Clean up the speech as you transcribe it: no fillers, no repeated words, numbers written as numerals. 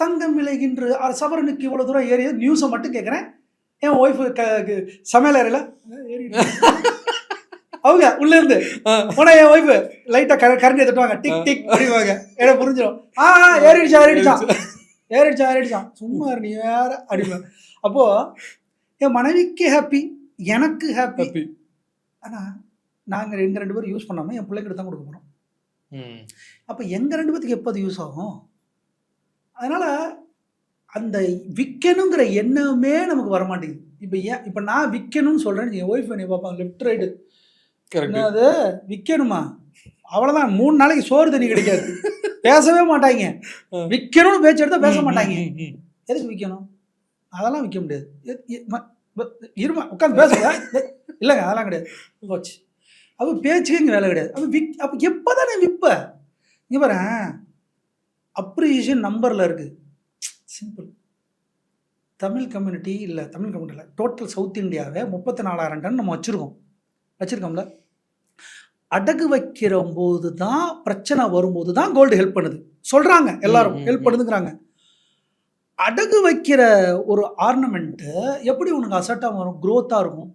தங்கம் விளைகின்ற சவரனுக்கு இவ்வளோ தூரம் ஏறிய நியூஸை மட்டும் கேட்குறேன். என் ஒய்ஃபு சமையல் அறையில் அவங்க உள்ள இருந்து போனா என் ஒய்ஃபு லைட்டாக கரண்டி தட்டுவாங்க, டிக் டிக் அப்படிவாங்க. எனக்கு புரிஞ்சிடும், ஏறிடுச்சான் சும்மா நீ வேற அப்படிமா. அப்போது என் மனைவிக்கு ஹாப்பி, எனக்கு ஹாப்பி. ஆனால் நாங்கள் எங்கள் 2 பேரும் யூஸ் பண்ணாமல் என் பிள்ளைங்கிட்ட தான் கொடுக்க போகிறோம். அப்போ எங்கள் 2 பேத்துக்கு எப்போ அது யூஸ் ஆகும்? அதனால் அந்த விற்கணுங்கிற எண்ணமே நமக்கு வரமாட்டேங்குது. இப்போ நான் விற்கணும்னு சொல்கிறேன், என் ஒய்ஃப் என்னை பார்ப்பாங்க லெஃப்ட் ரைட்டு, அது விற்கணுமா அவ்வளோதான், 3 நாளைக்கு சோறு தண்ணி கிடைக்காது, பேசவே மாட்டாங்க. விற்கணும்னு பேச்சு எடுத்தால் பேச மாட்டாங்க. எதுக்கு விற்கணும்? அதெல்லாம் விற்க முடியாது. இருமா உட்காந்து பேசுங்க, இல்லைங்க அதெல்லாம் கிடையாது, போச்சு. அப்போ பேச்சுக்கு இங்கே வேலை கிடையாது. அப்போ எப்போ தானே விற்ப? இங்கே பாரு, அப்ரிசியேஷன் நம்பரில் இருக்குது. சிம்பிள். தமிழ் கம்யூனிட்டி இல்லை, டோட்டல் சவுத் இந்தியாவை 34,000 டன் நம்ம வச்சுருக்கோம்ல. அடகு வைக்கிற போது தான் பிரச்சனை வரும்போது தான் கோல்டு ஹெல்ப் பண்ணுது சொல்கிறாங்க, எல்லாரும் ஹெல்ப் பண்ணுதுங்கிறாங்க. அடகு வைக்கிற ஒரு ஆர்னமெண்ட்டு எப்படி உனக்கு அசட்டாக வரும், க்ரோத்தாக இருக்கும்?